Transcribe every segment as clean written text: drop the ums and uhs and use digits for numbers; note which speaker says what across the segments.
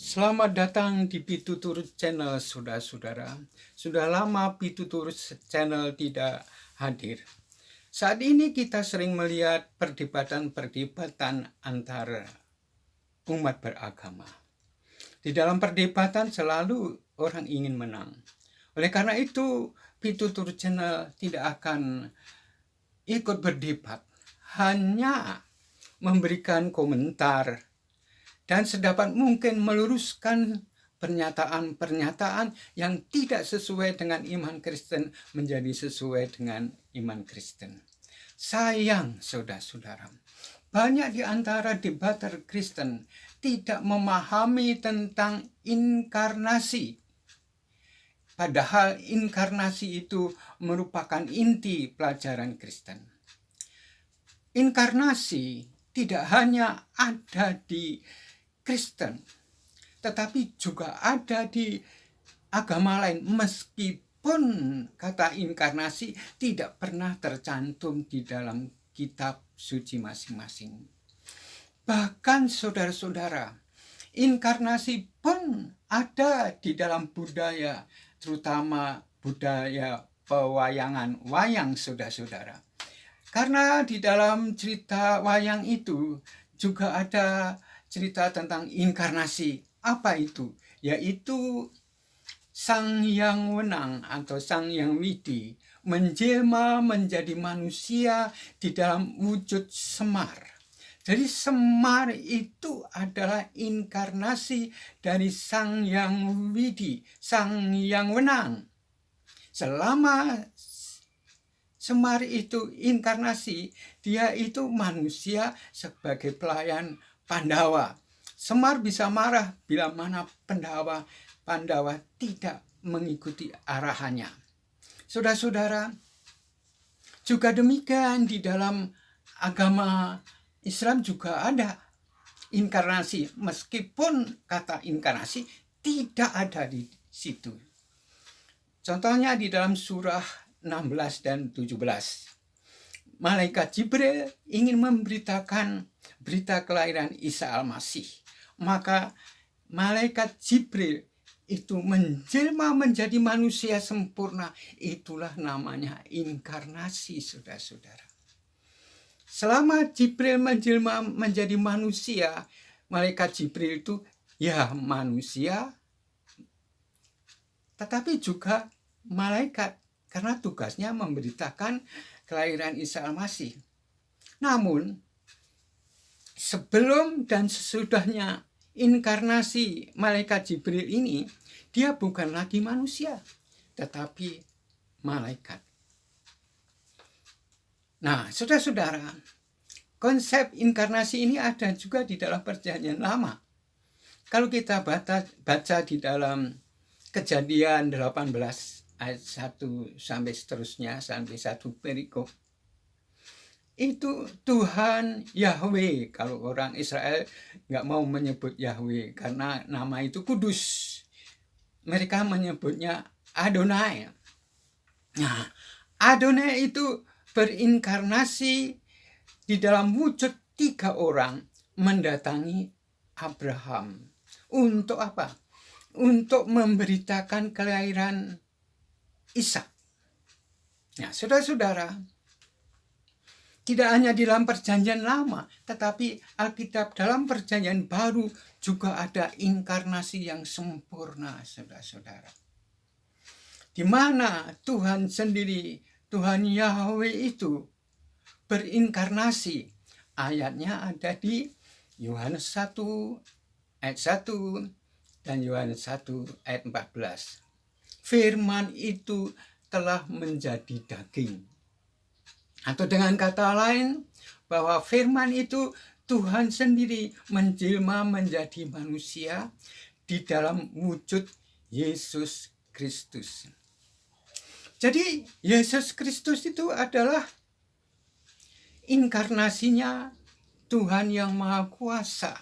Speaker 1: Selamat datang di Pituturus Channel, saudara-saudara. Sudah lama Pituturus Channel tidak hadir. Saat ini kita sering melihat perdebatan-perdebatan antara umat beragama. Di dalam perdebatan selalu orang ingin menang. Oleh karena itu, Pituturus Channel tidak akan ikut berdebat, hanya memberikan komentar dan sedapat mungkin meluruskan pernyataan-pernyataan yang tidak sesuai dengan iman Kristen menjadi sesuai dengan iman Kristen. Sayang, saudara-saudara, banyak di antara debater Kristen tidak memahami tentang inkarnasi. Padahal inkarnasi itu merupakan inti pelajaran Kristen. Inkarnasi tidak hanya ada di Kristen, tetapi juga ada di agama lain, meskipun kata inkarnasi tidak pernah tercantum di dalam kitab suci masing-masing. Bahkan saudara-saudara, inkarnasi pun ada di dalam budaya, terutama budaya pewayangan wayang, saudara-saudara. Karena di dalam cerita wayang itu juga ada cerita tentang inkarnasi. Apa itu? Yaitu Sang Hyang Wenang atau Sang Hyang Widi menjelma menjadi manusia di dalam wujud Semar. Jadi Semar itu adalah inkarnasi dari Sang Hyang Widi, Sang Hyang Wenang. Selama Semar itu inkarnasi, dia itu manusia sebagai pelayan Pandawa. Semar bisa marah bila mana Pandawa tidak mengikuti arahannya. Saudara-saudara, juga demikian di dalam agama Islam juga ada inkarnasi, meskipun kata inkarnasi tidak ada di situ. Contohnya di dalam surah 16 dan 17. Malaikat Jibril ingin memberitakan berita kelahiran Isa Al-Masih. Maka malaikat Jibril itu menjelma menjadi manusia sempurna. Itulah namanya inkarnasi, saudara-saudara. Selama Jibril menjelma menjadi manusia, malaikat Jibril itu ya manusia, tetapi juga malaikat, karena tugasnya memberitakan kelahiran Isa Al-Masih. Namun, sebelum dan sesudahnya inkarnasi malaikat Jibril ini, dia bukan lagi manusia, tetapi malaikat. Nah, saudara-saudara, konsep inkarnasi ini ada juga di dalam Perjanjian Lama. Kalau kita baca di dalam Kejadian 18 ayat 1 sampai seterusnya, sampai 1 perikop, itu Tuhan Yahweh. Kalau orang Israel nggak mau menyebut Yahweh karena nama itu kudus, mereka menyebutnya Adonai. Nah, Adonai itu berinkarnasi di dalam wujud 3 orang mendatangi Abraham. Untuk apa? Untuk memberitakan kelahiran Ishak. Nah, saudara-saudara, tidak hanya di dalam Perjanjian Lama, tetapi Alkitab dalam Perjanjian Baru juga ada inkarnasi yang sempurna, saudara-saudara. Di mana Tuhan sendiri, Tuhan Yahweh itu berinkarnasi. Ayatnya ada di Yohanes 1 ayat 1 dan Yohanes 1 ayat 14. Firman itu telah menjadi daging. Atau dengan kata lain, bahwa firman itu Tuhan sendiri menjelma menjadi manusia di dalam wujud Yesus Kristus. Jadi Yesus Kristus itu adalah inkarnasinya Tuhan yang Maha Kuasa.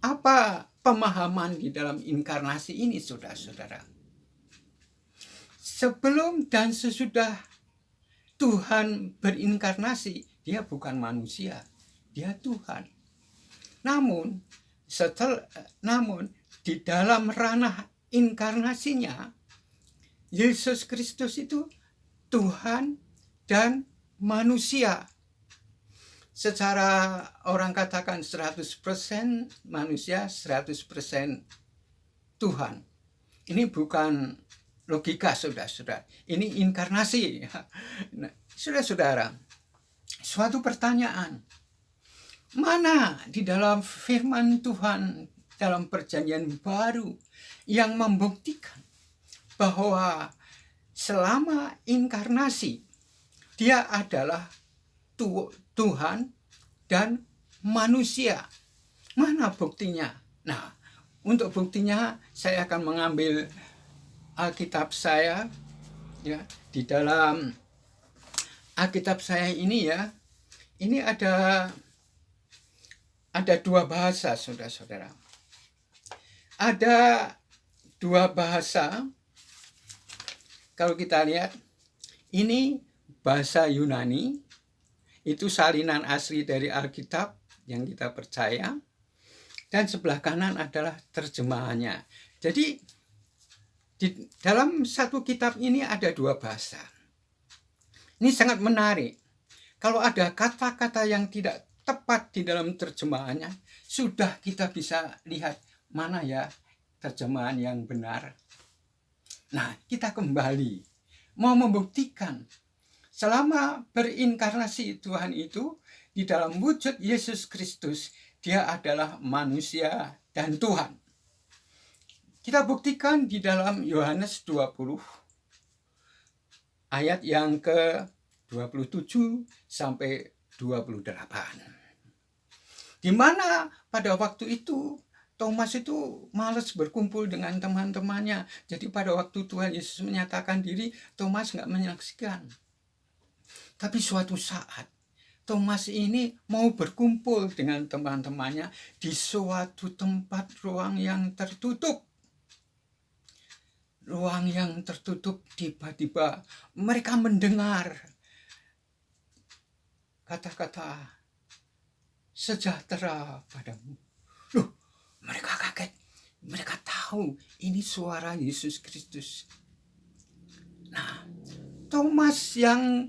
Speaker 1: Apa pemahaman di dalam inkarnasi ini, saudara-saudara? Sebelum dan sesudah Tuhan berinkarnasi, dia bukan manusia, dia Tuhan. Namun namun di dalam ranah inkarnasinya, Yesus Kristus itu Tuhan dan manusia. Secara orang katakan 100% manusia, 100% Tuhan. Ini bukan logika, saudara-saudara. Ini inkarnasi. Nah, saudara-saudara, suatu pertanyaan. Mana di dalam firman Tuhan dalam perjanjian baru yang membuktikan bahwa selama inkarnasi dia adalah Tuhan dan manusia? Mana buktinya? Nah, untuk buktinya saya akan mengambil Alkitab saya, ya. Di dalam Alkitab saya ini, ya, ini ada dua bahasa, saudara-saudara. Ada dua bahasa. Kalau kita lihat, ini bahasa Yunani, itu salinan asli dari Alkitab yang kita percaya, dan sebelah kanan adalah terjemahannya. Jadi di dalam satu kitab ini ada dua bahasa. Ini sangat menarik. Kalau ada kata-kata yang tidak tepat di dalam terjemahannya, sudah kita bisa lihat mana ya terjemahan yang benar. Nah, kita kembali mau membuktikan selama berinkarnasi Tuhan itu di dalam wujud Yesus Kristus, dia adalah manusia dan Tuhan. Kita buktikan di dalam Yohanes 20 ayat yang ke-27 sampai 28. Di mana pada waktu itu Thomas itu malas berkumpul dengan teman-temannya. Jadi pada waktu Tuhan Yesus menyatakan diri, Thomas nggak menyaksikan. Tapi suatu saat, Thomas ini mau berkumpul dengan teman-temannya di suatu tempat ruang yang tertutup. Ruang yang tertutup, tiba-tiba mereka mendengar kata-kata sejahtera padamu. Loh, mereka kaget. Mereka tahu ini suara Yesus Kristus. Nah, Thomas yang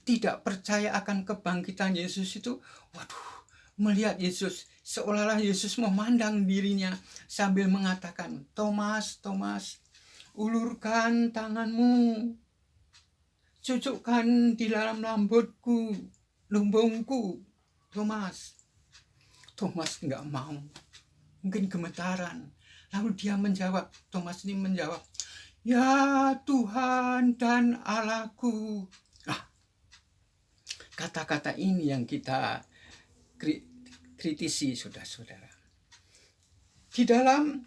Speaker 1: tidak percaya akan kebangkitan Yesus itu, melihat Yesus, seolah-olah Yesus memandang dirinya sambil mengatakan, Thomas, Thomas, ulurkan tanganmu, cucukkan di dalam lumbungku, Thomas. Thomas nggak mau, mungkin gemetaran. Lalu dia menjawab, Thomas ini menjawab, ya Tuhan dan Allahku. Kata-kata ini yang kita kritisi, saudara-saudara. Di dalam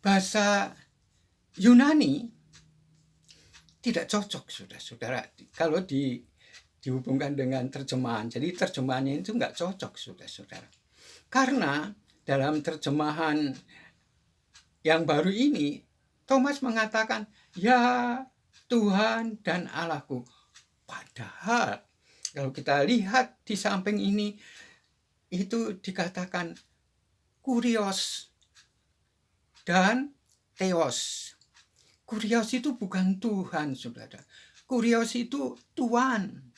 Speaker 1: bahasa Yunani tidak cocok, saudara-saudara, kalau dihubungkan dengan terjemahan. Jadi terjemahannya itu nggak cocok, saudara-saudara. Karena dalam terjemahan yang baru ini, Thomas mengatakan, ya Tuhan dan Allahku. Padahal kalau kita lihat di samping ini, itu dikatakan kurios dan theos. Kurios itu bukan Tuhan, saudara. Kurios itu Tuhan,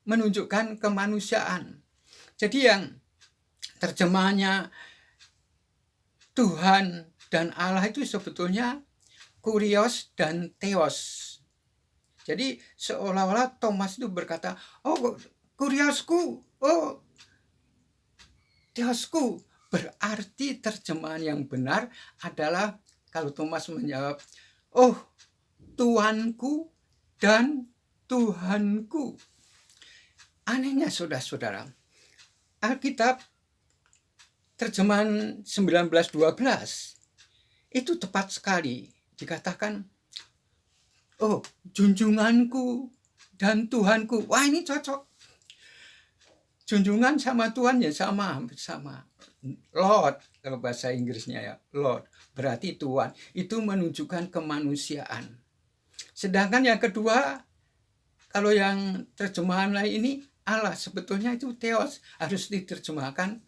Speaker 1: menunjukkan kemanusiaan. Jadi yang terjemahannya Tuhan dan Allah itu sebetulnya kurios dan theos. Jadi seolah-olah Thomas itu berkata, oh kuriosku, oh theosku. Berarti terjemahan yang benar adalah kalau Thomas menjawab, oh Tuanku dan Tuhanku. Anehnya, saudara-saudara, Alkitab terjemahan 1912 itu tepat sekali dikatakan, oh junjunganku dan Tuhanku. Wah, ini cocok. Junjungan sama Tuhan ya sama. Lord, kalau bahasa Inggrisnya ya, Lord. Berarti Tuhan. Itu menunjukkan kemanusiaan. Sedangkan yang kedua, kalau yang terjemahan lain ini, Allah. Sebetulnya itu theos. Harus diterjemahkan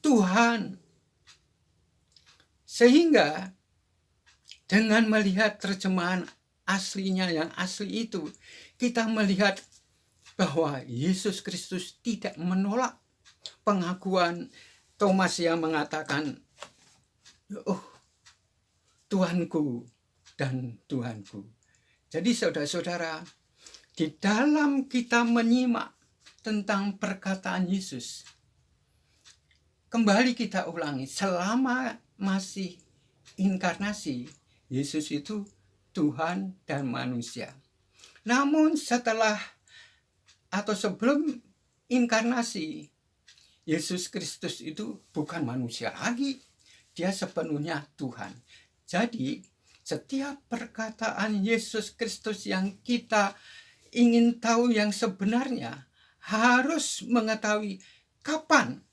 Speaker 1: Tuhan. Sehingga dengan melihat terjemahan aslinya yang asli itu, kita melihat bahwa Yesus Kristus tidak menolak pengakuan Thomas yang mengatakan, "Oh, Tuhanku dan Tuhanku." Jadi saudara-saudara, di dalam kita menyimak tentang perkataan Yesus, kembali kita ulangi, selama masih inkarnasi, Yesus itu Tuhan dan manusia. Namun setelah atau sebelum inkarnasi, Yesus Kristus itu bukan manusia lagi. Dia sepenuhnya Tuhan. Jadi setiap perkataan Yesus Kristus yang kita ingin tahu yang sebenarnya, harus mengetahui kapan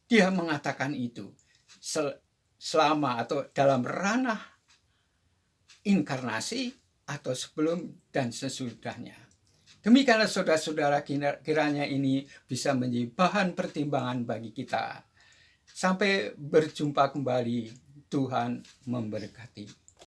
Speaker 1: dia mengatakan itu. Selama atau dalam ranah inkarnasi atau sebelum dan sesudahnya. Demikianlah saudara-saudara, kiranya ini bisa menjadi bahan pertimbangan bagi kita. Sampai berjumpa kembali, Tuhan memberkati.